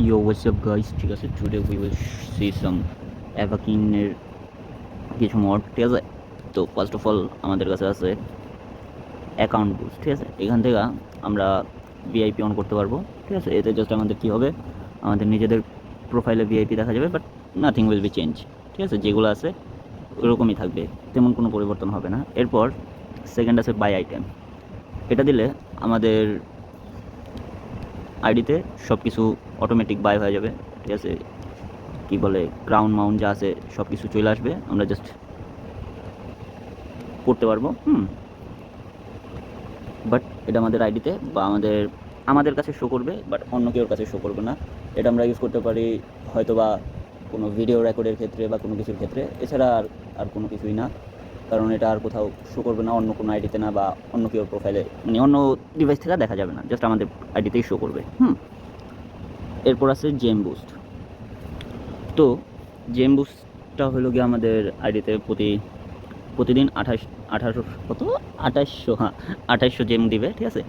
Yo, what's up guys? ঠিক আছে, today we will see some অ্যাভাকিনের কিছু মড, ঠিক আছে। তো ফার্স্ট অফ অল আমাদের কাছে আছে অ্যাকাউন্ট বুস্ট, ঠিক আছে। এখান থেকে আমরা ভিআইপি অন করতে পারবো, ঠিক আছে। এতে জাস্ট আমাদের কী হবে, আমাদের নিজেদের প্রোফাইলে ভিআইপি দেখা যাবে, but nothing will be change, ঠিক আছে। যেগুলো আছে ওরকমই থাকবে, তেমন কোনো পরিবর্তন হবে না। এরপর সেকেন্ড আছে বাই আইটেম। এটা দিলে আমাদের আইডিতে সব কিছু অটোমেটিক বাই হয়ে যাবে, ঠিক আছে। কি বলে, ক্রাউন মাউন্ট যা আছে সব কিছু চলে আসবে, আমরা জাস্ট করতে পারবো। বাট এটা আমাদের আইডিতে বা আমাদের কাছে শো করবে, বাট অন্য কেউর কাছে শো করবে না। এটা আমরা ইউজ করতে পারি হয়তো বা কোনো ভিডিও রেকর্ডের ক্ষেত্রে বা কোনো কিছুর ক্ষেত্রে, এছাড়া আর কোনো কিছুই না। কারণ এটা আর কোথাও শো করবে না, অন্য কোনো আইডিতে না, বা অন্য কেউর প্রোফাইলে, মানে অন্য ডিভাইস থেকে দেখা যাবে না, জাস্ট আমাদের আইডিতেই শো করবে। এরপর আছে জেম বুস্ট। তো জেম বুস্টটা হলো গিয়ে আমাদের আইডিতে প্রতিদিন 2800 জেম দিবে, ঠিক আছে।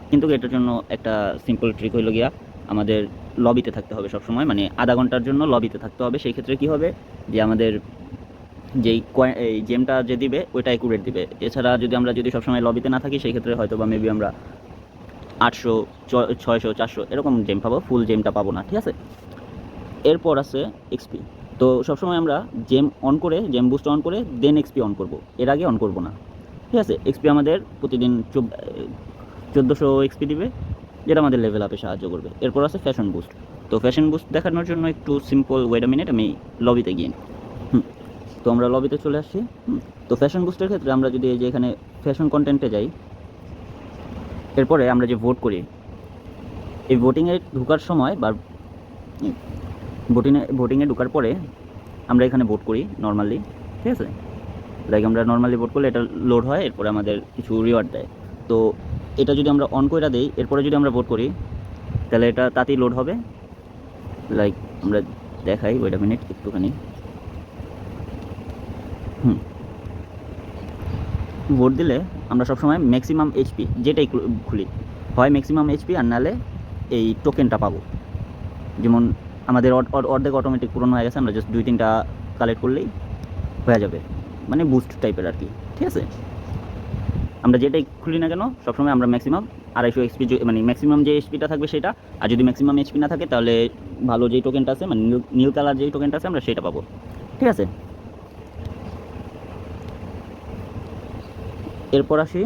কিন্তু এটার জন্য একটা সিম্পল ট্রিক হইল গিয়া, আমাদের লবিতে থাকতে হবে সবসময়, মানে আধা ঘন্টার জন্য লবিতে থাকতে হবে। সেই ক্ষেত্রে কী হবে, যে আমাদের যেই এই জেমটা যে দিবে ওইটা অ্যাকুরেট দিবে। এছাড়া আমরা যদি সবসময় লবিতে না থাকি, সেই ক্ষেত্রে হয়তো বা মেবি আমরা 800, 600, 400 এরকম জেম পাবো, ফুল জেমটা পাবো না, ঠিক আছে। এরপর আছে এক্সপি। তো সবসময় আমরা জেম বুস্ট অন করে দেন এক্সপি অন করব, এর আগে অন করব না, ঠিক আছে। এক্সপি আমাদের প্রতিদিন 1400 এক্সপি দিবে, যেটা আমাদের লেভেল আপে সাহায্য করবে। এরপর আছে ফ্যাশন বুস্ট। তো ফ্যাশন বুস্ট দেখানোর জন্য একটু সিম্পল, ওয়েট আ মিনিট, আমি লবিতে গিয়ে তো আমরা লবিতে চলে আসছি। তো ফ্যাশন বুস্টের ক্ষেত্রে আমরা যদি এই যে এখানে ফ্যাশন কন্টেন্টে যাই, এরপরে আমরা যে ভোট করি, এই ভোটিংয়ে ঢোকার সময় বা ভোটিংয়ে ঢোকার পরে আমরা এখানে ভোট করি নর্মালি, ঠিক আছে। লাইক আমরা নর্মালি ভোট করলে এটা লোড হয়, এরপরে আমাদের কিছু রিওয়ার্ড দেয়। তো এটা যদি আমরা অন করে দিই, এরপরে যদি আমরা ভোট করি, তাহলে এটা তাতেই লোড হবে। লাইক আমরা দেখাই, ওয়েট আ মিনিট একটুখানি। ভোট দিলে আমরা সবসময় ম্যাক্সিমাম এইচপি যেটাই খুলি, হয় ম্যাক্সিমাম এইচপি আর নাহলে এই টোকেনটা পাবো। যেমন আমাদের অর্ধেক অটোমেটিক পূরণ হয়ে গেছে, আমরা জাস্ট 2-3টা কালেক্ট করলেই হয়ে যাবে, মানে বুস্ট টাইপের আর কি, ঠিক আছে। আমরা যেটাই খুলি না কেন সবসময় আমরা ম্যাক্সিমাম 250 এইচপি, মানে ম্যাক্সিমাম যে এইচপিটা থাকবে সেটা। আর যদি ম্যাক্সিমাম এইচপি না থাকে, তাহলে ভালো যেই টোকেনটা আছে, মানে নীল কালার যেই টোকেনটা আছে, আমরা সেটা পাবো, ঠিক আছে। এরপর আসি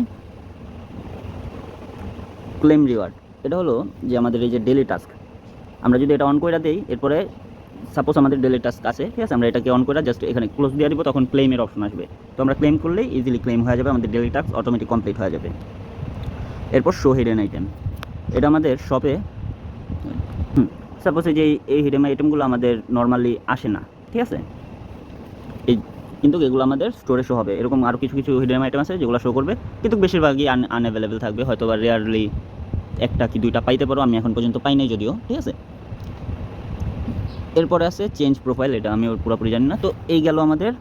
ক্লেম রিওয়ার্ড। এটা হলো যে আমাদের এই যে ডেলি টাস্ক, আমরা যদি এটা অন করে দিই, এরপরে সাপোজ আমাদের ডেলি টাস্ক আছে, ঠিক আছে, আমরা এটাকে অন করে জাস্ট এখানে ক্লোজ দিয়ে দিব, তখন ক্লেমের অপশন আসবে। তো আমরা ক্লেম করলেই ইজিলি ক্লেম হয়ে যাবে, আমাদের ডেলি টাস্ক অটোমেটিক কমপ্লিট হয়ে যাবে। এরপর শো হিডেন আইটেম। এটা আমাদের শপে, সাপোজ এই হিডেন আইটেমগুলো আমাদের নর্মালি আসে না, ঠিক আছে। এই কিন্তু এগুলো আমাদের স্টোরে শো হবে। এরকম আরও কিছু কিছু হিডেন আইটেম আছে যেগুলো শো করবে, কিন্তু বেশিরভাগই আনঅ্যাভেলেবেল থাকবে, হয়তো বা রেয়ারলি 1টা কি 2টা পাইতে পারো, আমি এখন পর্যন্ত পাই নাই যদিও, ঠিক আছে। এরপরে আছে চেঞ্জ প্রোফাইল, এটা আমি পুরোপুরি জানি না। তো এই গেল আমাদের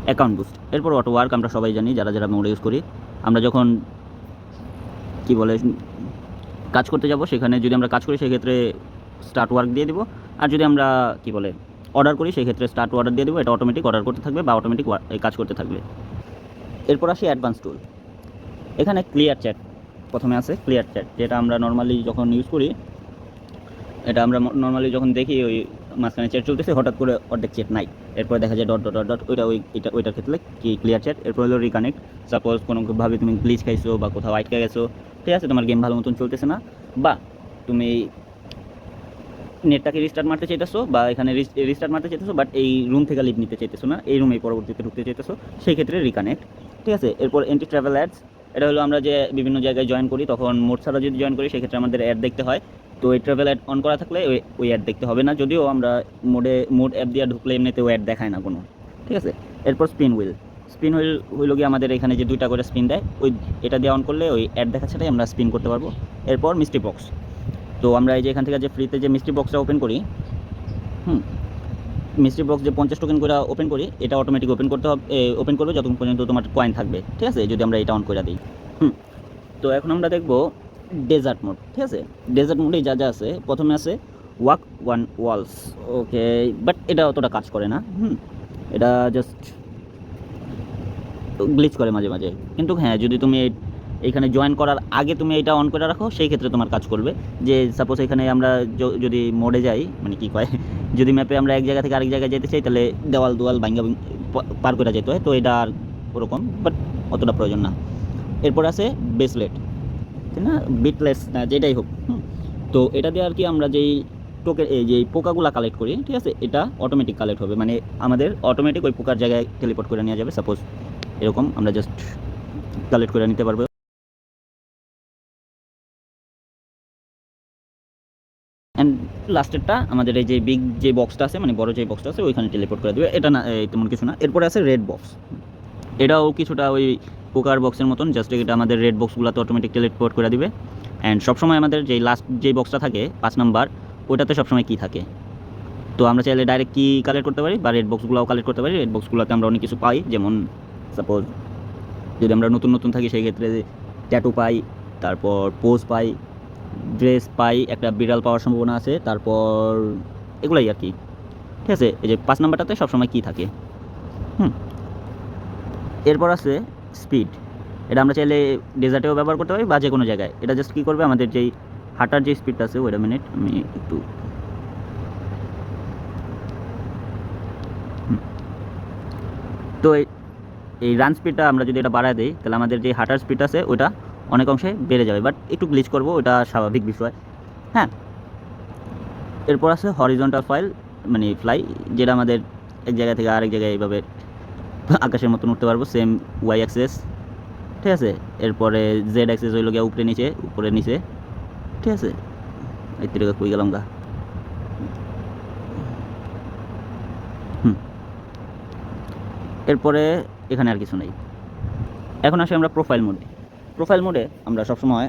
অ্যাকাউন্ট বুস্ট। এরপর অটো ওয়ার্ক আমরা সবাই জানি, যারা মোড ইউজ করি। আমরা যখন কি বলে কাজ করতে যাব, সেখানে যদি আমরা কাজ করি সেক্ষেত্রে স্টার্ট ওয়ার্ক দিয়ে দিব, আর যদি আমরা কি বলে অর্ডার করি সেক্ষেত্রে স্টার্ট অর্ডার দিয়ে দেবো। এটা অটোমেটিক অর্ডার করতে থাকবে বা অটোমেটিক কাজ করতে থাকবে। এরপর আসি অ্যাডভান্স টুল। এখানে ক্লিয়ার চ্যাট প্রথমে আছে। ক্লিয়ার চ্যাট যেটা আমরা নর্মালি যখন ইউজ করি, এটা আমরা নর্মালি যখন দেখি ওই মাঝখানে চ্যাট চলতেছে, হঠাৎ করে অর্ধেক চ্যাট নাই, এরপরে দেখা যায় ডট ডট ডট ডট, ওইটার ক্ষেত্রে কি ক্লিয়ার চ্যাট। এরপর হলো রিকানেক্ট। সাপোজ কোনোভাবে তুমি গ্লিচ খাইছো বা কোথাও আটকে গেছো, ঠিক আছে, তোমার গেম ভালো মতন চলতেছে না, বা তুমি নেটটাকে রিস্টার্ট মারতে চাইতেছো, বা এখানে রিস্টার্ট মারতে চাইতেছো, বাট এই রুম থেকে লিভ নিতে চাইতেছো না, এই রুমেই পরবর্তীতে ঢুকতে চাইতেছো, সেই ক্ষেত্রে রিকানেক্ট, ঠিক আছে। এরপর এন্টি ট্রাভেল অ্যাডস। এটা হলো আমরা যে বিভিন্ন জায়গায় জয়েন করি, তখন মোড ছাড়া যদি জয়েন করি সেক্ষেত্রে আমাদের অ্যাড দেখতে হয়। তো এই ট্রাভেল অ্যাড অন করা থাকলে ওই অ্যাড দেখতে হবে না, যদিও আমরা মোড অ্যাপ দিয়ে ঢুকলে এমনিতে ওই অ্যাড দেখায় না কোনো, ঠিক আছে। এরপর স্পিন হুইল হইল গিয়ে আমাদের এখানে যে 2টা করে স্পিন দেয়, এটা দিয়ে অন করলে ওই অ্যাড দেখা ছাড়াই আমরা স্পিন করতে পারবো। এরপর মিস্ট্রি বক্স। তো আমরা এই যে এখান থেকে যে ফ্রিতে যে মিস্ট্রি বক্সটা ওপেন করি, মিস্ট্রি বক্স যে 50 টোকেন করে ওপেন করি, এটা অটোমেটিক ওপেন করবে যতক্ষণ পর্যন্ত তোমার কয়েন থাকবে, ঠিক আছে, যদি আমরা এটা অন করে দিই। তো এখন আমরা দেখব ডেজার্ট মোড, ঠিক আছে। ডেজার্ট মোডে যা যা আছে, প্রথমে আছে walk one walls, okay, but এটা অতটা কাজ করে না। এটা জাস্ট গ্লিচ করে মাঝে মাঝে। কিন্তু হ্যাঁ, যদি তুমি এইখানে জয়েন করার আগে তুমি এটা অন করে রাখো, সেই ক্ষেত্রে তোমার কাজ করবে। যে সাপোজ এখানে আমরা যদি মোডে যাই, মানে কি কয়, যদি ম্যাপে আমরা এক জায়গা থেকে আরেক জায়গায় যেতে চাই, তাহলে দেওয়াল দুয়াল ভাঙ্গা পার করে যেতে হয়, তো এটা আর ওরকম, বাট অতটা প্রয়োজন না। এরপর আছে বেসলেট, ঠিক না, বিটলেস না যেটাই হোক। তো এটা দিয়ে আর কি আমরা যেই এই যে পোকাগুলা কালেক্ট করি, ঠিক আছে, এটা অটোমেটিক কালেক্ট হবে, মানে আমাদের অটোমেটিক ওই পোকার জায়গায় টেলিপোর্ট করে নেওয়া যাবে। সাপোজ এরকম আমরা জাস্ট কালেক্ট করে নিতে পারবো। অ্যান্ড লাস্টেরটা আমাদের এই যে বিগ যে বক্সটা আছে, মানে বড় যে বক্সটা আছে, ওইখানে টেলিপোর্ট করে দেবে। এটা না তেমন কিছু না। এরপরে আছে রেড বক্স, এটাও কিছুটা ওই পোকার বক্সের মতন, জাস্ট এটা আমাদের রেড বক্সগুলোতে অটোমেটিক টেলিপোর্ট করে দিবে। অ্যান্ড সবসময় আমাদের যেই লাস্ট যেই বক্সটা থাকে 5 নাম্বার, ওটাতে সবসময় কী থাকে। তো আমরা চাইলে ডাইরেক্ট কি কালেক্ট করতে পারি, বা রেড বক্সগুলোও কালেক্ট করতে পারি। রেড বক্সগুলোতে আমরা অনেক কিছু পাই, যেমন সাপোজ যদি আমরা নতুন নতুন থাকি, সেই ক্ষেত্রে ট্যাটু পাই, তারপর পোজ পাই, ড্রেস পাই, একটা বিড়াল পাওয়ার সম্ভাবনা আছে, তারপর এগুলাই আর কি, ঠিক আছে। এই যে 5 নাম্বারটাতে সবসময় কী থাকে। এরপর আছে স্পিড, এটা আমরা চাইলে ডেজার্টেও ব্যবহার করতে পারি বা যে কোনো জায়গায়। এটা জাস্ট কী করবে, আমাদের যেই হাঁটার যে স্পিডটা আছে, ওয়েট আ মিনিট, আমি একটু তো এই রান স্পিডটা আমরা যদি এটা বাড়ায় দিই, তাহলে আমাদের যে হাঁটার স্পিড আছে ওটা অনেক অংশে বেড়ে যাবে, বাট একটু গ্লিচ করবো, ওটা স্বাভাবিক বিষয়। হ্যাঁ, এরপর আছে হরিজন্টাল মানে ফ্লাই, যেটা আমাদের এক জায়গা থেকে আরেক জায়গায় এইভাবে আকাশের মতন উঠতে পারবো, সেম ওয়াই অ্যাক্সেস, ঠিক আছে। এরপরে জেড অ্যাক্সেস হইল গিয়ে উপরে নিচে, উপরে নিচে, ঠিক আছে। এই তিরকা কই গেলাম গা। এরপরে এখানে আর কিছু নেই। এখন আসি আমরা প্রোফাইল মোডে। প্রোফাইল মোডে আমরা সবসময়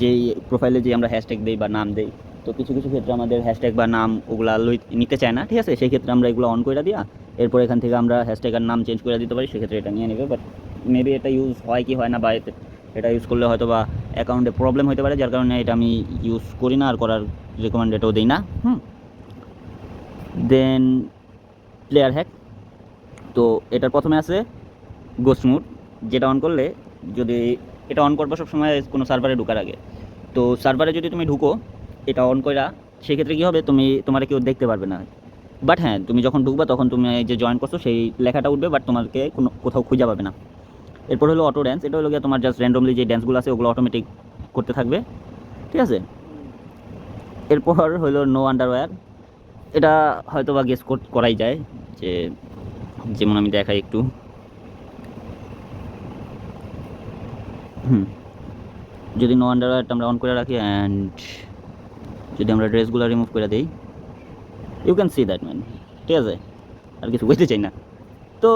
যেই প্রোফাইলে যে আমরা হ্যাশট্যাগ দিই বা নাম দিই, তো কিছু কিছু ক্ষেত্রে আমাদের হ্যাশট্যাগ বা নাম ওগুলা নিতে চায় না, ঠিক আছে। সেই ক্ষেত্রে আমরা এগুলো অন করে দিয়া, এরপর এখান থেকে আমরা হ্যাশট্যাগ আর নাম চেঞ্জ করে দিতে পারি, সেক্ষেত্রে এটা নিয়ে নেবে। বাট মেবি এটা ইউজ হয় কি হয় না, বা এটা ইউজ করলে হয়তো বা অ্যাকাউন্টে প্রবলেম হতে পারে, যার কারণে এটা আমি ইউজ করি না আর করার রেকমেন্ডেডও দিই না। দেন প্লেয়ার হ্যাক, তো এটার প্রথমে আছে গোস্ট মোড, যেটা অন করলে, যদি এটা অন করবো সবসময় কোনো সার্ভারে ঢোকার আগে, তো সার্ভারে যদি তুমি ঢুকো এটা অন করা, সেক্ষেত্রে কী হবে, তোমার কেউ দেখতে পারবে না। বাট হ্যাঁ, তুমি যখন ঢুকবা তখন তুমি যে জয়েন করছো সেই লেখাটা উঠবে, বাট তোমাকে কোথাও খুঁজে পাবে না। এরপর হলো অটো ড্যান্স, এটা হলো গিয়ে তোমার জাস্ট র্যান্ডমলি যে ড্যান্সগুলো আছে ওগুলো অটোমেটিক করতে থাকবে, ঠিক আছে। এরপর হলো নো আন্ডারওয়্যার, এটা হয়তো বা গেস করাই যায়, যে যেমন আমি দেখাই একটু। যদি নো আন্ডারওয়্যারটা আমরা অন করে রাখি, অ্যান্ড যদি আমরা ড্রেসগুলো রিমুভ করে দিই, you can see that man, ঠিক আছে। আর কিছু বলতে চাই না। তো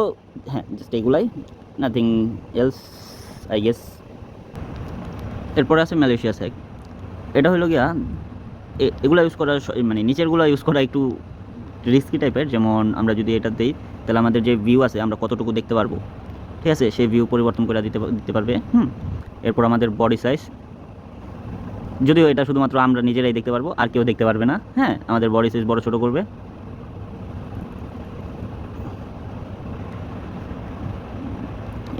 হ্যাঁ, জাস্ট এইগুলাই, নাথিং এলস আই গেস। এরপরে আছে ম্যালেশিয়াস হ্যাক, এটা হলো গিয়া এগুলো ইউজ করা, মানে নিচেরগুলো ইউজ করা একটু রিস্কি টাইপের। যেমন আমরা যদি এটা দিই, তাহলে আমাদের যে ভিউ আছে আমরা কতটুকু দেখতে পারবো, ঠিক আছে, সেই ভিউ পরিবর্তন করে দিতে পারবে। এরপর আমাদের বডি সাইজ, যদিও এটা শুধুমাত্র আমরা নিজেরাই দেখতে পারবো, আর কেউ দেখতে পারবে না। হ্যাঁ, আমাদের বডি সাইজ বড় ছোটো করবে।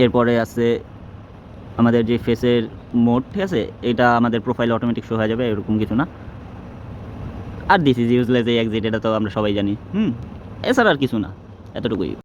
এরপরে আছে আমাদের যে ফেসের মোড, ঠিক আছে, এটা আমাদের প্রোফাইলে অটোমেটিক শো হয়ে যাবে, এরকম কিছু না। আর দিস ইজ ইউজলেস এই এক্সিট, এটা তো আমরা সবাই জানি। এছাড়া আর কিছু না, এতটুকুই।